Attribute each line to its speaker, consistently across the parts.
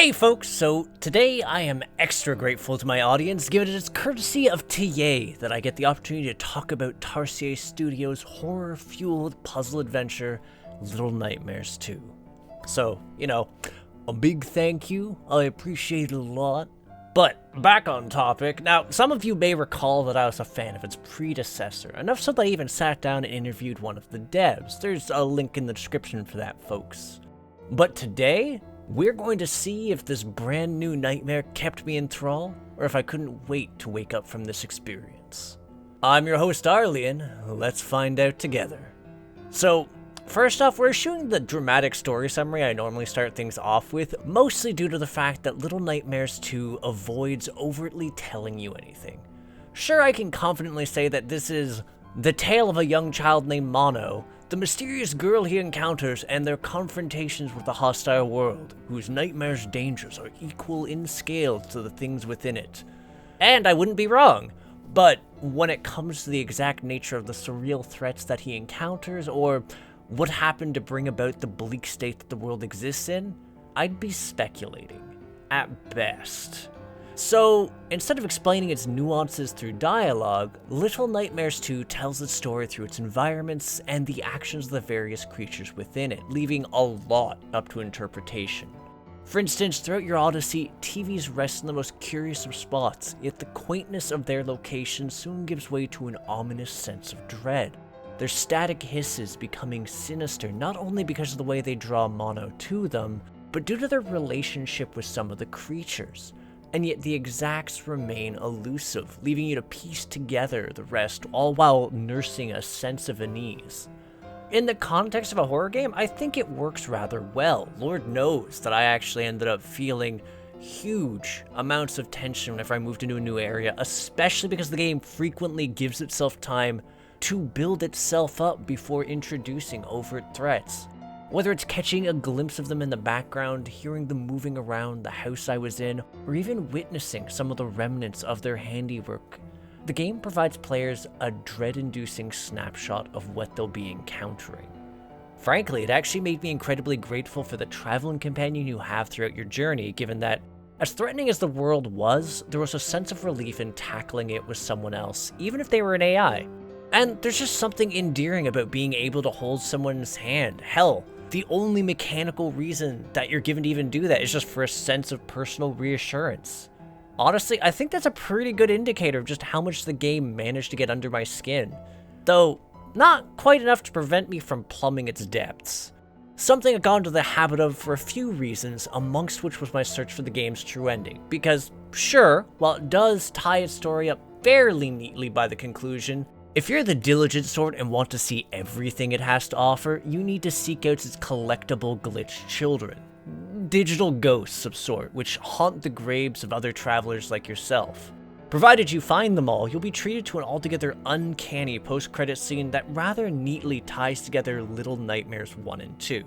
Speaker 1: Hey folks, so today I am extra grateful to my audience, given it is courtesy of TA that I get the opportunity to talk about Tarsier Studios' horror-fueled puzzle adventure, Little Nightmares 2. So, a big thank you, I appreciate it a lot. But, back on topic, now some of you may recall that I was a fan of its predecessor, enough so that I even sat down and interviewed one of the devs. There's a link in the description for that, folks. But today, we're going to see if this brand new nightmare kept me in thrall, or if I couldn't wait to wake up from this experience. I'm your host Arlyeon, let's find out together. So, first off, we're eschewing the dramatic story summary I normally start things off with, mostly due to the fact that Little Nightmares 2 avoids overtly telling you anything. Sure, I can confidently say that this is the tale of a young child named Mono, the mysterious girl he encounters, and their confrontations with the hostile world, whose nightmares' dangers are equal in scale to the things within it. And I wouldn't be wrong, but when it comes to the exact nature of the surreal threats that he encounters, or what happened to bring about the bleak state that the world exists in, I'd be speculating, at best. So, instead of explaining its nuances through dialogue, Little Nightmares 2 tells its story through its environments and the actions of the various creatures within it, leaving a lot up to interpretation. For instance, throughout your odyssey, TVs rest in the most curious of spots, yet the quaintness of their location soon gives way to an ominous sense of dread. Their static hisses becoming sinister not only because of the way they draw Mono to them, but due to their relationship with some of the creatures. And yet the exacts remain elusive, leaving you to piece together the rest, all while nursing a sense of unease. In the context of a horror game, I think it works rather well. Lord knows that I actually ended up feeling huge amounts of tension whenever I moved into a new area, especially because the game frequently gives itself time to build itself up before introducing overt threats. Whether it's catching a glimpse of them in the background, hearing them moving around the house I was in, or even witnessing some of the remnants of their handiwork, the game provides players a dread-inducing snapshot of what they'll be encountering. Frankly, it actually made me incredibly grateful for the traveling companion you have throughout your journey, given that, as threatening as the world was, there was a sense of relief in tackling it with someone else, even if they were an AI. And there's just something endearing about being able to hold someone's hand. Hell, the only mechanical reason that you're given to even do that is just for a sense of personal reassurance. Honestly, I think that's a pretty good indicator of just how much the game managed to get under my skin. Though, not quite enough to prevent me from plumbing its depths. Something I've gone into the habit of for a few reasons, amongst which was my search for the game's true ending. Because, sure, while it does tie its story up fairly neatly by the conclusion, if you're the diligent sort and want to see everything it has to offer, you need to seek out its collectible glitched children. Digital ghosts of sort, which haunt the graves of other travelers like yourself. Provided you find them all, you'll be treated to an altogether uncanny post-credit scene that rather neatly ties together Little Nightmares 1 and 2.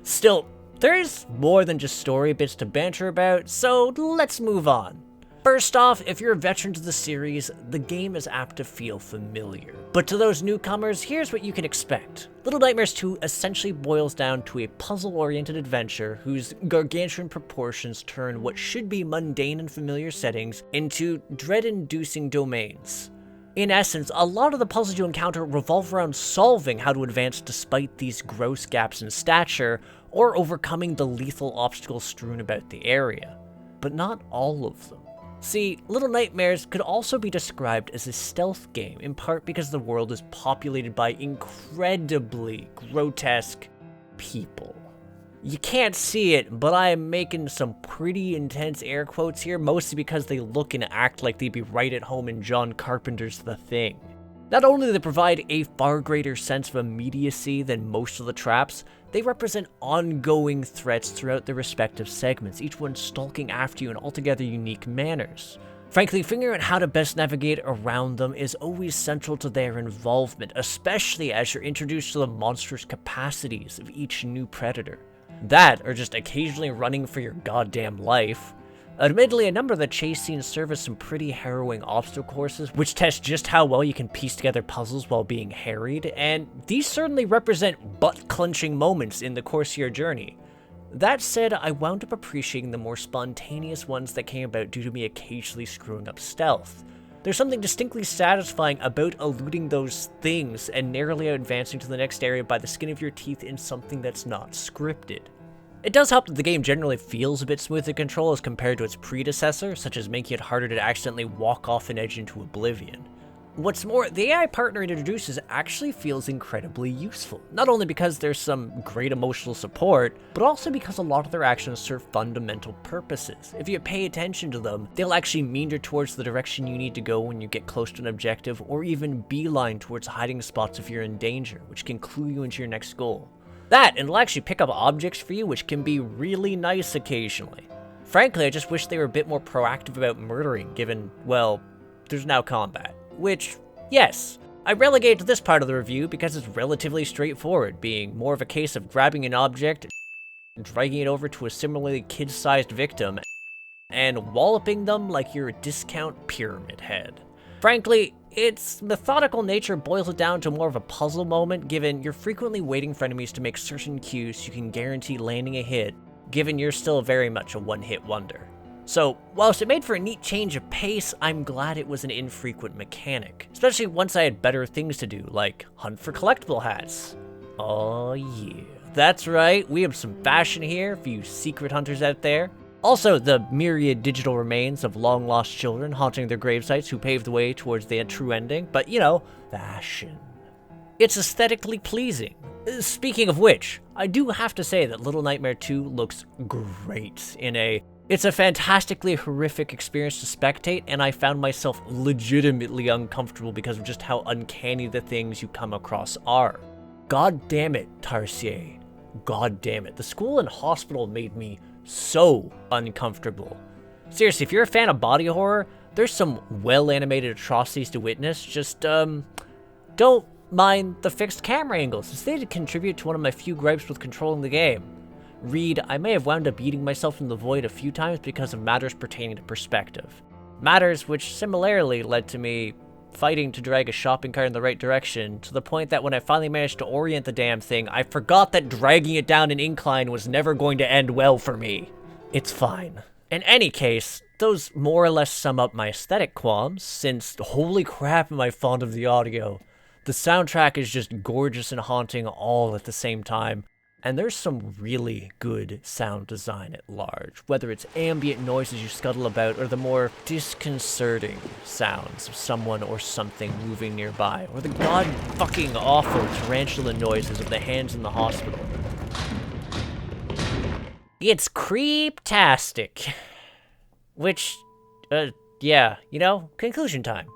Speaker 1: Still, there's more than just story bits to banter about, so let's move on. First off, if you're a veteran to the series, the game is apt to feel familiar. But to those newcomers, here's what you can expect. Little Nightmares 2 essentially boils down to a puzzle-oriented adventure whose gargantuan proportions turn what should be mundane and familiar settings into dread-inducing domains. In essence, a lot of the puzzles you encounter revolve around solving how to advance despite these gross gaps in stature, or overcoming the lethal obstacles strewn about the area. But not all of them. See, Little Nightmares could also be described as a stealth game, in part because the world is populated by incredibly grotesque people. You can't see it, but I am making some pretty intense air quotes here, mostly because they look and act like they'd be right at home in John Carpenter's The Thing. Not only do they provide a far greater sense of immediacy than most of the traps, they represent ongoing threats throughout their respective segments, each one stalking after you in altogether unique manners. Frankly, figuring out how to best navigate around them is always central to their involvement, especially as you're introduced to the monstrous capacities of each new predator. That, or just occasionally running for your goddamn life. Admittedly, a number of the chase scenes serve as some pretty harrowing obstacle courses, which test just how well you can piece together puzzles while being harried, and these certainly represent butt-clenching moments in the course of your journey. That said, I wound up appreciating the more spontaneous ones that came about due to me occasionally screwing up stealth. There's something distinctly satisfying about eluding those things and narrowly advancing to the next area by the skin of your teeth in something that's not scripted. It does help that the game generally feels a bit smooth to control as compared to its predecessor, such as making it harder to accidentally walk off an edge into oblivion. What's more, the AI partner it introduces actually feels incredibly useful, not only because there's some great emotional support, but also because a lot of their actions serve fundamental purposes. If you pay attention to them, they'll actually meander towards the direction you need to go when you get close to an objective, or even beeline towards hiding spots if you're in danger, which can clue you into your next goal. That, and it'll actually pick up objects for you, which can be really nice occasionally. Frankly, I just wish they were a bit more proactive about murdering, given, well, there's now combat. Which, yes, I relegate to this part of the review because it's relatively straightforward, being more of a case of grabbing an object, dragging it over to a similarly kid-sized victim, and walloping them like you're a discount pyramid head. Frankly, its methodical nature boils it down to more of a puzzle moment, given you're frequently waiting for enemies to make certain cues so you can guarantee landing a hit, given you're still very much a one-hit wonder. So, whilst it made for a neat change of pace, I'm glad it was an infrequent mechanic, especially once I had better things to do, like hunt for collectible hats. Oh yeah, that's right, we have some fashion here for you secret hunters out there. Also, the myriad digital remains of long-lost children haunting their gravesites who paved the way towards the true ending, but you know, fashion. It's aesthetically pleasing. Speaking of which, I do have to say that Little Nightmare 2 looks great It's a fantastically horrific experience to spectate, and I found myself legitimately uncomfortable because of just how uncanny the things you come across are. God damn it, Tarsier. God damn it. The school and hospital made me so uncomfortable. Seriously, if you're a fan of body horror, there's some well-animated atrocities to witness. Just, don't mind the fixed camera angles, since they did contribute to one of my few gripes with controlling the game. Read, I may have wound up beating myself in the void a few times because of matters pertaining to perspective. Matters which similarly led to me fighting to drag a shopping cart in the right direction, to the point that when I finally managed to orient the damn thing, I forgot that dragging it down an incline was never going to end well for me. It's fine. In any case, those more or less sum up my aesthetic qualms, since holy crap am I fond of the audio. The soundtrack is just gorgeous and haunting all at the same time. And there's some really good sound design at large, whether it's ambient noises you scuttle about or the more disconcerting sounds of someone or something moving nearby, or the god-fucking awful tarantula noises of the hands in the hospital. It's creep-tastic. Which, yeah, you know, conclusion time.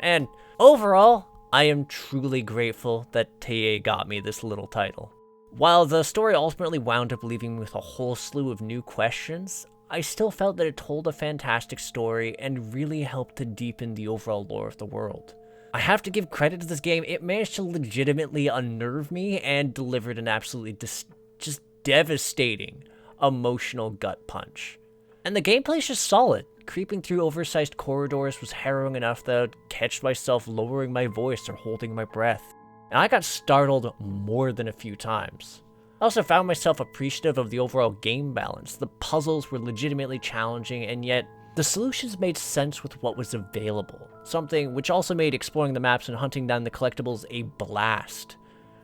Speaker 1: And overall, I am truly grateful that Tarsier got me this little title. While the story ultimately wound up leaving me with a whole slew of new questions, I still felt that it told a fantastic story and really helped to deepen the overall lore of the world. I have to give credit to this game, it managed to legitimately unnerve me and delivered an absolutely just devastating emotional gut punch. And the gameplay is just solid. Creeping through oversized corridors was harrowing enough that I'd catch myself lowering my voice or holding my breath. And I got startled more than a few times. I also found myself appreciative of the overall game balance. The puzzles were legitimately challenging, and yet the solutions made sense with what was available. Something which also made exploring the maps and hunting down the collectibles a blast.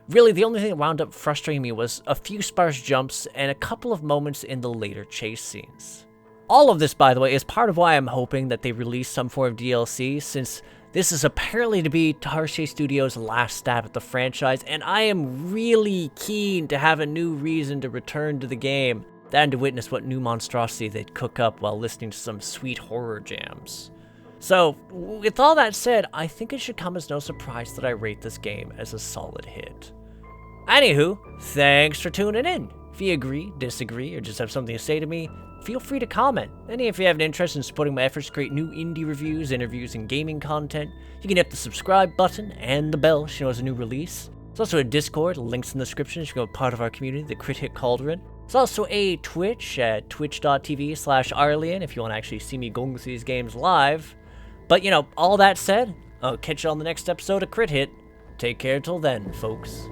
Speaker 1: Really, the only thing that wound up frustrating me was a few sparse jumps and a couple of moments in the later chase scenes. All of this, by the way, is part of why I'm hoping that they release some form of DLC, since this is apparently to be Tarsier Studios' last stab at the franchise, and I am really keen to have a new reason to return to the game, than to witness what new monstrosity they'd cook up while listening to some sweet horror jams. So, with all that said, I think it should come as no surprise that I rate this game as a solid hit. Anywho, thanks for tuning in. If you agree, disagree, or just have something to say to me, feel free to comment. And if you have an interest in supporting my efforts to create new indie reviews, interviews, and gaming content, you can hit the subscribe button and the bell so you know there's a new release. There's also a Discord, links in the description, so you can become part of our community, the Crit Hit Cauldron. There's also a Twitch at twitch.tv/Arlyeon if you want to actually see me going through these games live. But, you know, all that said, I'll catch you on the next episode of Crit Hit. Take care till then, folks.